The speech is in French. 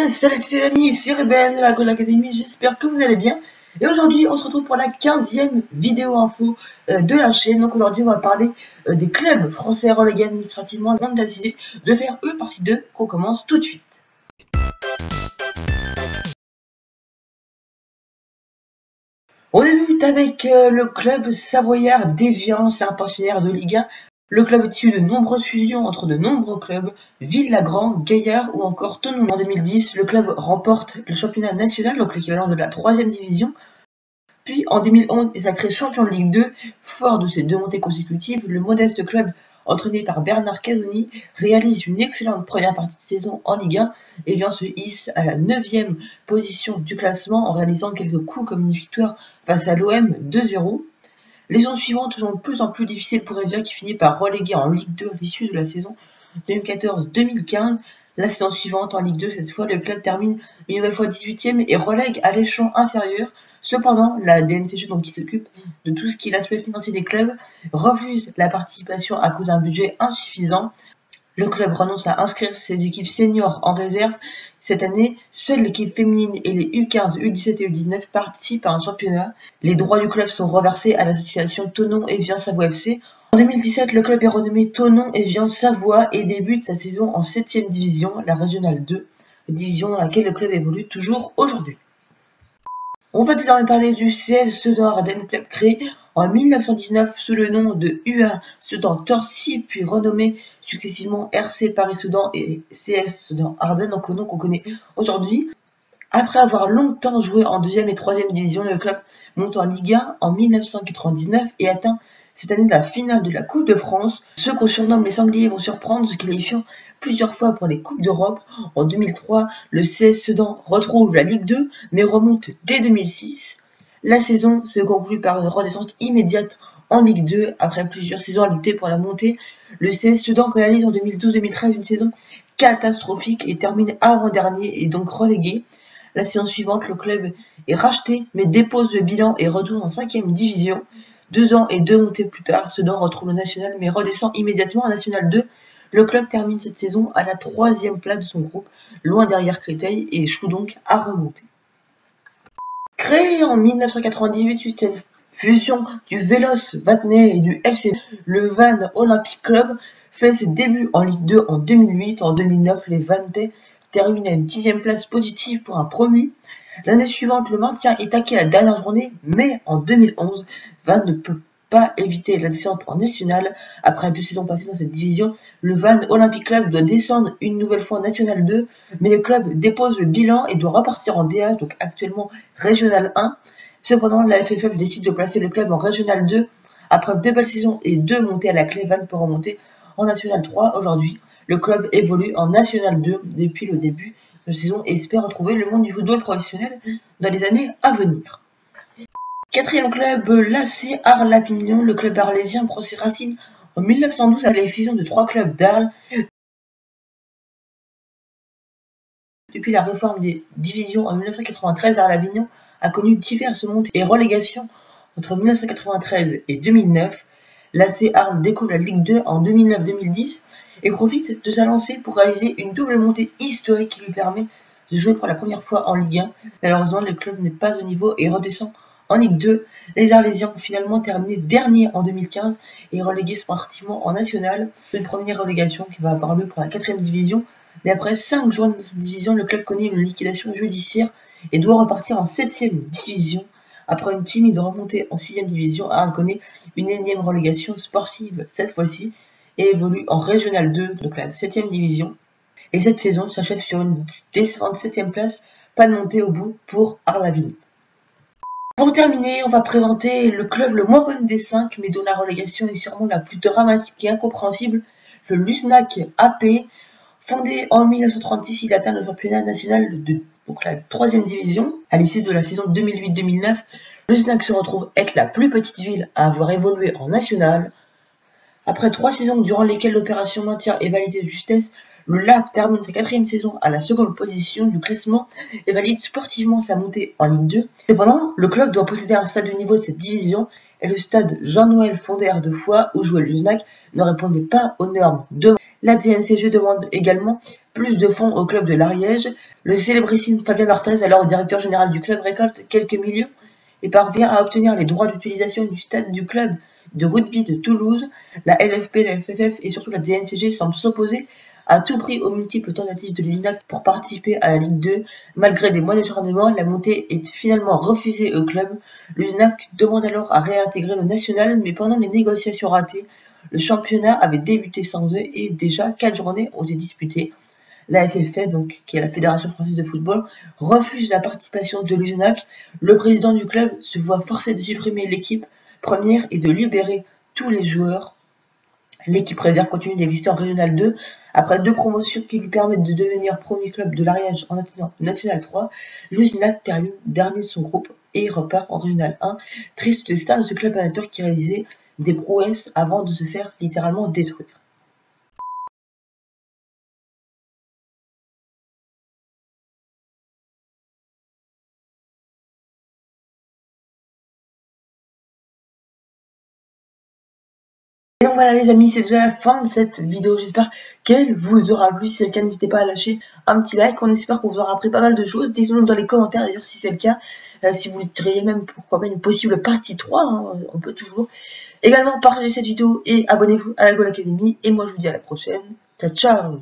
Salut les amis, c'est Ruben de la Gold Academy, j'espère que vous allez bien. Et aujourd'hui, on se retrouve pour la 15e vidéo info de la chaîne. Donc aujourd'hui, on va parler des clubs français relégués administrativement. On a décidé de faire une partie 2 qu'on commence tout de suite. On débute avec le club savoyard d'Évian, c'est un pensionnaire de Ligue 1. Le club est issu de nombreuses fusions entre de nombreux clubs, Ville-Lagrand, Gaillard ou encore Thonon. En 2010, le club remporte le championnat national, donc l'équivalent de la 3e division. Puis en 2011, il est sacré champion de Ligue 2. Fort de ces deux montées consécutives, le modeste club, entraîné par Bernard Casoni, réalise une excellente première partie de saison en Ligue 1 et vient se hisse à la 9e position du classement en réalisant quelques coups comme une victoire face à l'OM 2-0. Les saisons suivantes sont de plus en plus difficiles pour Évian qui finit par reléguer en Ligue 2 à l'issue de la saison 2014-2015. La saison suivante en Ligue 2, cette fois, le club termine une nouvelle fois 18e et relègue à l'échelon inférieur. Cependant, la DNCG, donc qui s'occupe de tout ce qui est l'aspect financier des clubs, refuse la participation à cause d'un budget insuffisant. Le club renonce à inscrire ses équipes seniors en réserve. Cette année, seule l'équipe féminine et les U15, U17 et U19 participent à un championnat. Les droits du club sont reversés à l'association Thonon-Évian Savoie FC. En 2017, le club est renommé Thonon-Évian Savoie et débute sa saison en 7e division, la régionale 2, division dans laquelle le club évolue toujours aujourd'hui. On va désormais parler du CS Sedan-Ardennes, club créé en 1919 sous le nom de UA Sedan-Torcy, puis renommé successivement RC Paris-Sedan et CS Sedan-Ardennes, donc le nom qu'on connaît aujourd'hui. Après avoir longtemps joué en 2e et 3e division, le club monte en Ligue 1 en 1999 et atteint cette année la finale de la Coupe de France. Ceux qu'on surnomme les Sangliers vont surprendre, se qualifiant plusieurs fois pour les Coupes d'Europe. En 2003, le CS Sedan retrouve la Ligue 2, mais remonte dès 2006. La saison se conclut par une redescente immédiate en Ligue 2. Après plusieurs saisons à lutter pour la montée, le CS Sedan réalise en 2012-2013 une saison catastrophique et termine avant-dernier et donc relégué. La saison suivante, le club est racheté, mais dépose le bilan et retourne en 5e division. 2 ans et 2 montées plus tard, Sedan retrouve le national, mais redescend immédiatement en National 2. Le club termine cette saison à la 3e place de son groupe, loin derrière Créteil, et échoue donc à remonter. Créé en 1998 suite à une fusion du Vélos Vatnais et du FC, le Vannes Olympic Club fait ses débuts en Ligue 2 en 2008. En 2009, les Vannais terminent à une 10e place positive pour un promu. L'année suivante, le maintien est acquis à la dernière journée, mais en 2011, Vannes ne peut pas éviter la descente en nationale. Après 2 saisons passées dans cette division, le Vannes Olympic Club doit descendre une nouvelle fois en National 2, mais le club dépose le bilan et doit repartir en DH, donc actuellement Régional 1. Cependant, la FFF décide de placer le club en Régional 2. Après 2 belles saisons et 2 montées à la clé, Vannes peut remonter en National 3. Aujourd'hui, le club évolue en National 2 depuis le début de saison et espère retrouver le monde du football professionnel dans les années à venir. 4e club, l'AC Arles-Avignon. Le club arlésien prend ses racines en 1912 à la fusion de 3 clubs d'Arles. Depuis la réforme des divisions en 1993, Arles-Avignon a connu diverses montées et relégations entre 1993 et 2009. L'AC Arles découvre la Ligue 2 en 2009-2010 et profite de sa lancée pour réaliser une double montée historique qui lui permet de jouer pour la première fois en Ligue 1. Malheureusement, le club n'est pas au niveau et redescend en Ligue 2. Les Arlésiens ont finalement terminé dernier en 2015 et relégués sportivement en National. Une première relégation qui va avoir lieu pour la 4e division. Mais après 5 jours dans cette division, le club connaît une liquidation judiciaire et doit repartir en 7e division. Après une timide remontée en 6e division, Arles connaît une énième relégation sportive cette fois-ci et évolue en Régional 2, donc la 7e division. Et cette saison s'achève sur une descente 7e place, pas de montée au bout pour Arles-Avignon. Pour terminer, on va présenter le club le moins connu des 5, mais dont la relégation est sûrement la plus dramatique et incompréhensible, le Luznac AP. Fondé en 1936, il atteint le championnat national de donc la 3e division. À l'issue de la saison 2008-2009, Luznac se retrouve être la plus petite ville à avoir évolué en national. Après 3 saisons durant lesquelles l'opération maintien est validée de justesse, le LAP termine sa 4e saison à la 2e position du classement et valide sportivement sa montée en Ligue 2. Cependant, le club doit posséder un stade de niveau de cette division et le stade Jean-Noël Fondère de Foix où jouait Luznac ne répondait pas aux normes de la DNCG demande également plus de fonds au club de l'Ariège. Le célébrissime Fabien Barthez, alors directeur général du club, récolte quelques millions et parvient à obtenir les droits d'utilisation du stade du club de rugby de Toulouse. La LFP, la FFF et surtout la DNCG semblent s'opposer à tout prix aux multiples tentatives de l'UNAC pour participer à la Ligue 2. Malgré des mois d'acharnement, la montée est finalement refusée au club. L'UNAC demande alors à réintégrer le national, mais pendant les négociations ratées, le championnat avait débuté sans eux et déjà 4 journées ont été disputées. La FFF, donc, qui est la Fédération Française de Football, refuse la participation de l'UNAC. Le président du club se voit forcé de supprimer l'équipe première et de libérer tous les joueurs. L'équipe réserve continue d'exister en Régional 2 après 2 promotions qui lui permettent de devenir premier club de l'Ariège en National 3. L'UNAC termine dernier de son groupe et repart en Régional 1. Triste destin de ce club amateur qui réalisait des prouesses avant de se faire littéralement détruire. Et donc voilà les amis, c'est déjà la fin de cette vidéo, j'espère qu'elle vous aura plu. Si c'est le cas, n'hésitez pas à lâcher un petit like, on espère qu'on vous aura appris pas mal de choses. Dites-nous dans les commentaires d'ailleurs si c'est le cas, si vous diriez même pourquoi pas une possible partie 3, hein, on peut toujours. Également partagez cette vidéo et abonnez-vous à la Goal Academy, et moi je vous dis à la prochaine, ciao ciao.